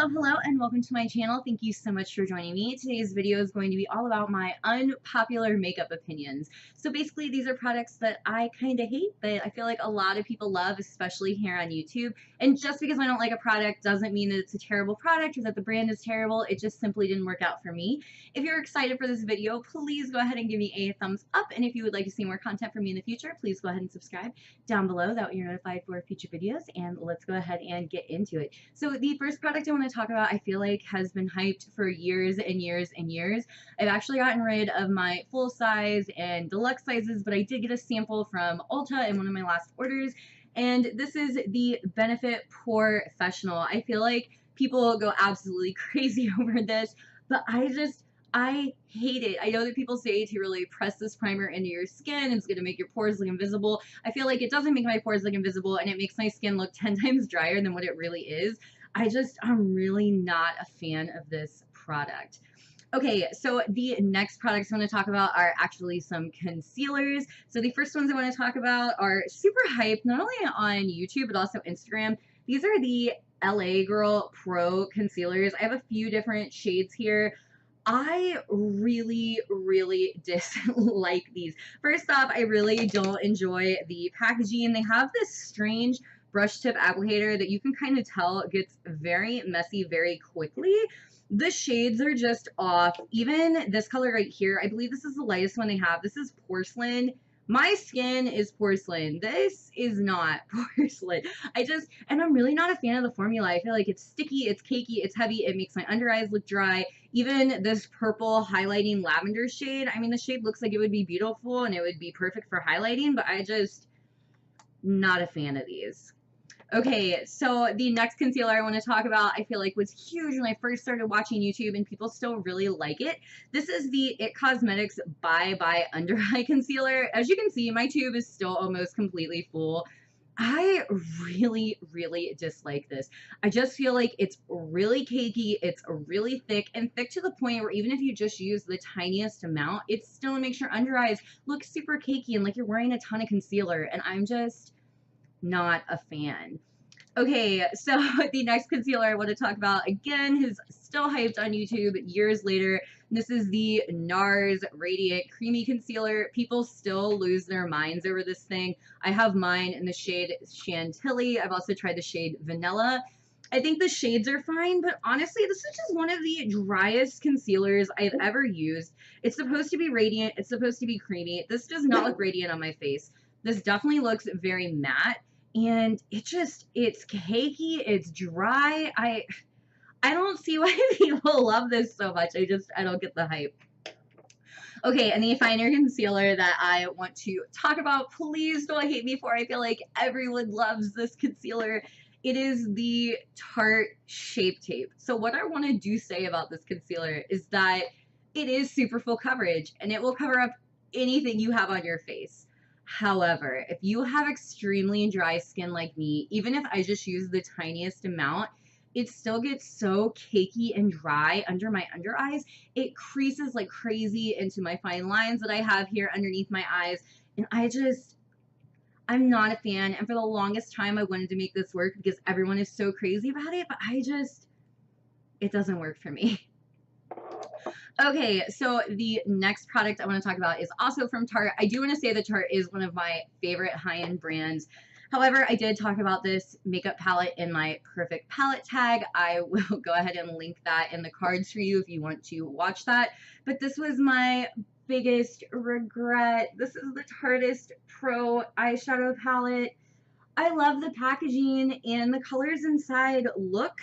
Hello, and welcome to my channel. Thank you so much for joining me. Today's video is going to be all about my unpopular makeup opinions. So basically, these are products that I kind of hate, but I feel like a lot of people love, especially here on YouTube. And just because I don't like a product doesn't mean that it's a terrible product or that the brand is terrible. It just simply didn't work out for me. If you're excited for this video, please go ahead and give me a thumbs up. And if you would like to see more content from me in the future, please go ahead and subscribe down below. That way you're notified for future videos. And let's go ahead and get into it. So the first product I want to talk about, I feel like has been hyped for years and years and years. I've actually gotten rid of my full size and deluxe sizes, but I did get a sample from Ulta in one of my last orders. And this is the Benefit Professional. I feel like people go absolutely crazy over this, but I hate it. I know that people say to really press this primer into your skin, it's going to make your pores look invisible. I feel like it doesn't make my pores look invisible, and it makes my skin look 10 times drier than what it really is. I'm really not a fan of this product. Okay, so the next products I want to talk about are actually some concealers. So the first ones I want to talk about are super hyped, not only on YouTube, but also Instagram. These are the LA Girl Pro Concealers. I have a few different shades here. I really dislike these. First off, I really don't enjoy the packaging. They have this strange brush tip applicator that you can kind of tell gets very messy very quickly. The shades are just off. Even this color right here, I believe this is the lightest one they have. This is porcelain. My skin is porcelain. This is not porcelain. And I'm really not a fan of the formula. I feel like it's sticky, it's cakey, it's heavy, it makes my under eyes look dry. Even this purple highlighting lavender shade, I mean, the shade looks like it would be beautiful and it would be perfect for highlighting, but not a fan of these. Okay, so the next concealer I want to talk about, I feel like was huge when I first started watching YouTube and people still really like it. This is the IT Cosmetics Bye Bye Under Eye Concealer. As you can see, my tube is still almost completely full. I really dislike this. I just feel like it's really cakey, it's really thick, and thick to the point where even if you just use the tiniest amount, it still makes your under eyes look super cakey and like you're wearing a ton of concealer, and I'm just not a fan. Okay, so the next concealer I want to talk about, again, is still hyped on YouTube years later. This is the NARS Radiant Creamy Concealer. People still lose their minds over this thing. I have mine in the shade Chantilly. I've also tried the shade Vanilla. I think the shades are fine, but honestly, this is just one of the driest concealers I've ever used. It's supposed to be radiant. It's supposed to be creamy. This does not look radiant on my face. This definitely looks very matte. And it's cakey, it's dry. I don't see why people love this so much. I don't get the hype. Okay, and the finer concealer that I want to talk about, please don't hate me for. I feel like everyone loves this concealer. It is the Tarte Shape Tape. So what I want to say about this concealer is that it is super full coverage and it will cover up anything you have on your face. However, if you have extremely dry skin like me, even if I just use the tiniest amount, it still gets so cakey and dry under my under eyes. It creases like crazy into my fine lines that I have here underneath my eyes. And I'm not a fan. And for the longest time, I wanted to make this work because everyone is so crazy about it, but it doesn't work for me. Okay, so the next product I want to talk about is also from Tarte. I do want to say that Tarte is one of my favorite high-end brands. However, I did talk about this makeup palette in my perfect palette tag. I will go ahead and link that in the cards for you if you want to watch that. But this was my biggest regret. This is the Tarteist Pro eyeshadow palette. I love the packaging and the colors inside look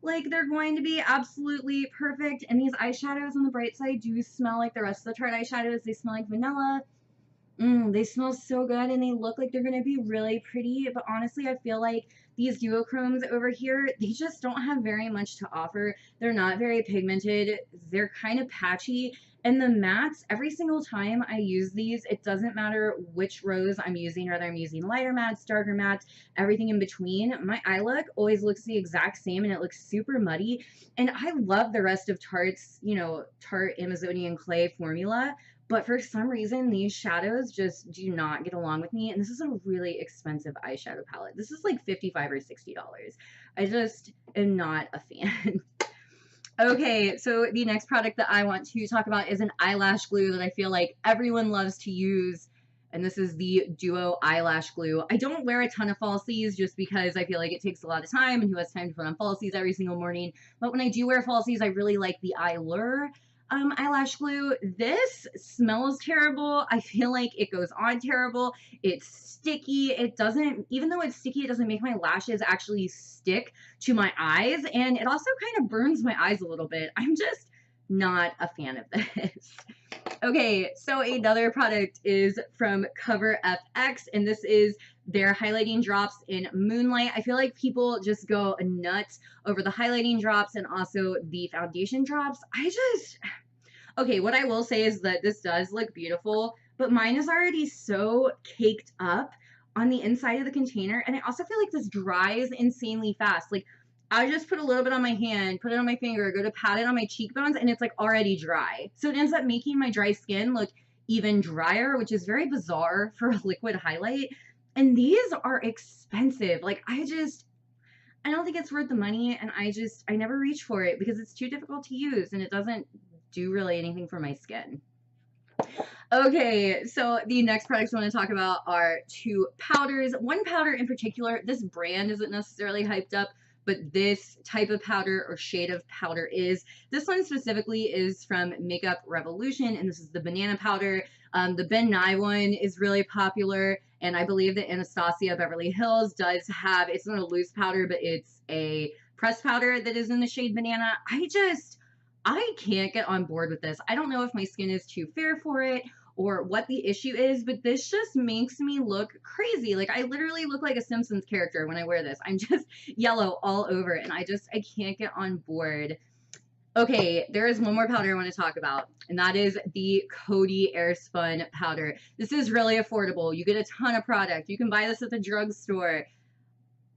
like they're going to be absolutely perfect. And these eyeshadows on the bright side do smell like the rest of the Tarte eyeshadows. They smell like vanilla. They smell so good and they look like they're going to be really pretty. But honestly, I feel like these duochromes over here, they just don't have very much to offer. They're not very pigmented. They're kind of patchy. And the mattes, every single time I use these, it doesn't matter which rose I'm using, whether I'm using lighter mattes, darker mattes, everything in between. My eye look always looks the exact same and it looks super muddy. And I love the rest of Tarte's, Tarte Amazonian Clay formula, But for some reason, these shadows just do not get along with me. And this is a really expensive eyeshadow palette. This is like $55 or $60. I just am not a fan. Okay, so the next product that I want to talk about is an eyelash glue that I feel like everyone loves to use. And this is the Duo Eyelash Glue. I don't wear a ton of falsies just because I feel like it takes a lot of time, and who has time to put on falsies every single morning. But when I do wear falsies, I really like the Eyelure eyelash glue. This smells terrible. I feel like it goes on terrible. It's sticky. It doesn't, even though it's sticky, it doesn't make my lashes actually stick to my eyes. And it also kind of burns my eyes a little bit. I'm just not a fan of this. Okay, so another product is from Cover FX, and this is their highlighting drops in Moonlight. I feel like people just go nuts over the highlighting drops and also the foundation drops. Okay, what I will say is that this does look beautiful, but mine is already so caked up on the inside of the container, and I also feel like this dries insanely fast. Like, I just put a little bit on my hand, put it on my finger, go to pat it on my cheekbones, and it's like already dry. So it ends up making my dry skin look even drier, which is very bizarre for a liquid highlight. And these are expensive. Like, I don't think it's worth the money, and I never reach for it because it's too difficult to use and it doesn't do really anything for my skin. Okay, so the next products I want to talk about are two powders. One powder in particular, this brand isn't necessarily hyped up, but this type of powder or shade of powder is. This one specifically is from Makeup Revolution, and this is the banana powder. The Ben Nye one is really popular, and I believe that Anastasia Beverly Hills does have, it's not a loose powder, but it's a pressed powder that is in the shade banana. I can't get on board with this. I don't know if my skin is too fair for it or what the issue is, but this just makes me look crazy. Like, I literally look like a Simpsons character when I wear this. I'm just yellow all over it, and I can't get on board. Okay, there is one more powder I want to talk about, and that is the Coty Airspun powder. This is really affordable. You get a ton of product. You can buy this at the drugstore.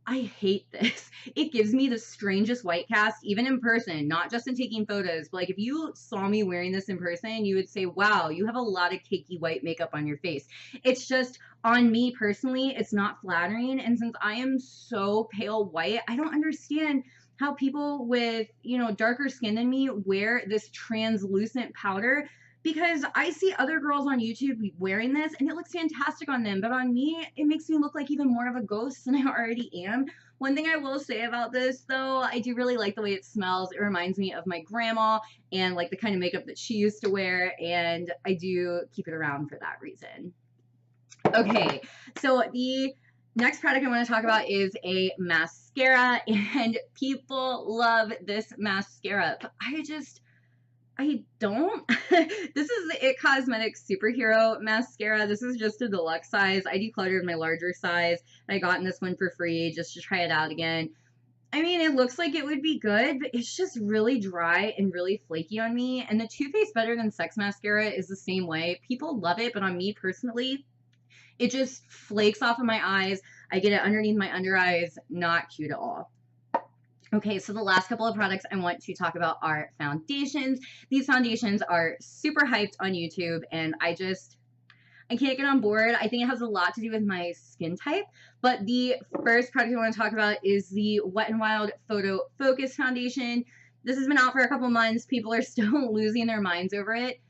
I hate this. It gives me the strangest white cast, even in person, not just in taking photos. But like, if you saw me wearing this in person, you would say, wow, you have a lot of cakey white makeup on your face. It's just, on me personally, it's not flattering. And since I am so pale white, I don't understand how people with, darker skin than me wear this translucent powder, because I see other girls on YouTube wearing this and it looks fantastic on them, but on me, it makes me look like even more of a ghost than I already am. One thing I will say about this, though, I do really like the way it smells. It reminds me of my grandma and like the kind of makeup that she used to wear, and I do keep it around for that reason. Okay, so the next product I want to talk about is a mascara, and people love this mascara, but I don't. This is the It Cosmetics Superhero Mascara. This is just a deluxe size. I decluttered my larger size. I got in this one for free just to try it out again. I mean, it looks like it would be good, but it's just really dry and really flaky on me. And the Too Faced Better Than Sex Mascara is the same way. People love it, but on me personally, it just flakes off of my eyes. I get it underneath my under eyes. Not cute at all. Okay, so the last couple of products I want to talk about are foundations. These foundations are super hyped on YouTube, and I can't get on board. I think it has a lot to do with my skin type, but the first product I want to talk about is the Wet n Wild Photo Focus Foundation. This has been out for a couple months. People are still losing their minds over it.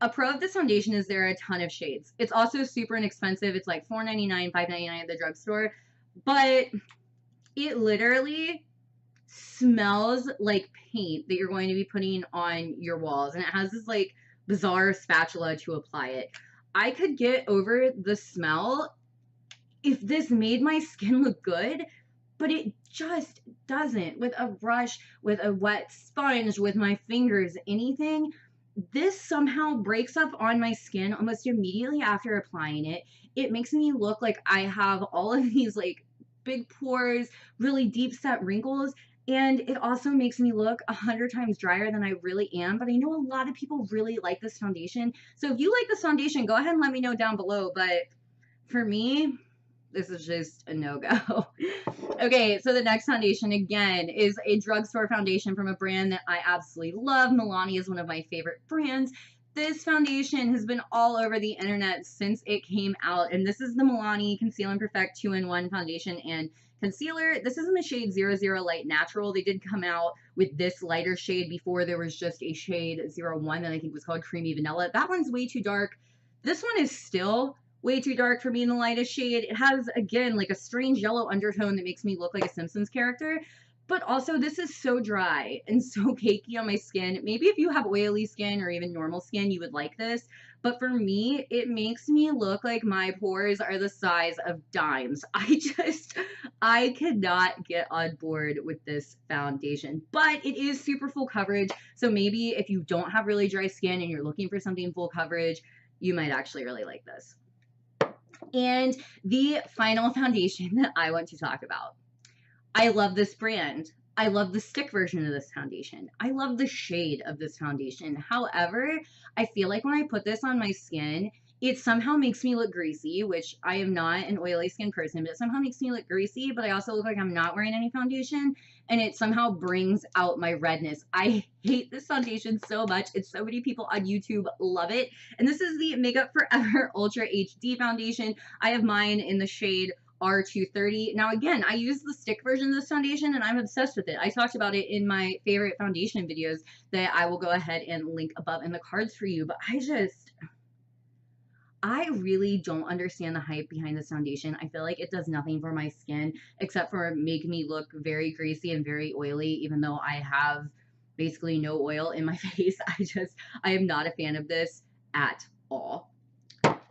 A pro of this foundation is there are a ton of shades. It's also super inexpensive. It's like $4.99, $5.99 at the drugstore, but it literally smells like paint that you're going to be putting on your walls, and it has this like bizarre spatula to apply it. I could get over the smell if this made my skin look good, but it just doesn't. With a brush, with a wet sponge, with my fingers, anything, this somehow breaks up on my skin almost immediately after applying it. It makes me look like I have all of these like big pores, really deep set wrinkles, and it also makes me look 100 times drier than I really am. But I know a lot of people really like this foundation. So if you like this foundation, go ahead and let me know down below. But for me, this is just a no-go. Okay, so the next foundation, again, is a drugstore foundation from a brand that I absolutely love. Milani is one of my favorite brands. This foundation has been all over the internet since it came out, and this is the Milani Conceal and Perfect 2-in-1 foundation and concealer. This is in the shade 00 Light Natural. They did come out with this lighter shade before. There was just a shade 01 that I think was called Creamy Vanilla. That one's way too dark. This one is still way too dark for me in the lightest shade. It has, again, like a strange yellow undertone that makes me look like a Simpsons character. But also, this is so dry and so cakey on my skin. Maybe if you have oily skin or even normal skin, you would like this. But for me, it makes me look like my pores are the size of dimes. I cannot get on board with this foundation. But it is super full coverage. So maybe if you don't have really dry skin and you're looking for something full coverage, you might actually really like this. And the final foundation that I want to talk about. I love this brand. I love the stick version of this foundation. I love the shade of this foundation. However, I feel like when I put this on my skin, it somehow makes me look greasy, which I am not an oily skin person, but it somehow makes me look greasy, but I also look like I'm not wearing any foundation, and it somehow brings out my redness. I hate this foundation so much, and so many people on YouTube love it. And this is the Makeup Forever Ultra HD foundation. I have mine in the shade R230. Now, again, I use the stick version of this foundation and I'm obsessed with it. I talked about it in my favorite foundation videos that I will go ahead and link above in the cards for you. But I really don't understand the hype behind this foundation. I feel like it does nothing for my skin except for make me look very greasy and very oily, even though I have basically no oil in my face. I am not a fan of this at all.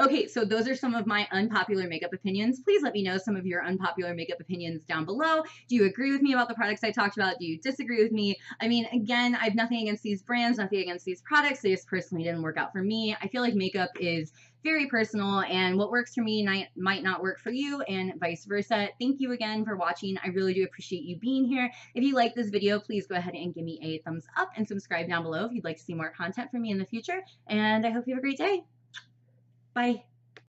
Okay, so those are some of my unpopular makeup opinions. Please let me know some of your unpopular makeup opinions down below. Do you agree with me about the products I talked about? Do you disagree with me? I mean, again, I have nothing against these brands, nothing against these products. They just personally didn't work out for me. I feel like makeup is very personal, and what works for me might not work for you, and vice versa. Thank you again for watching. I really do appreciate you being here. If you like this video, please go ahead and give me a thumbs up and subscribe down below if you'd like to see more content from me in the future. And I hope you have a great day. Bye.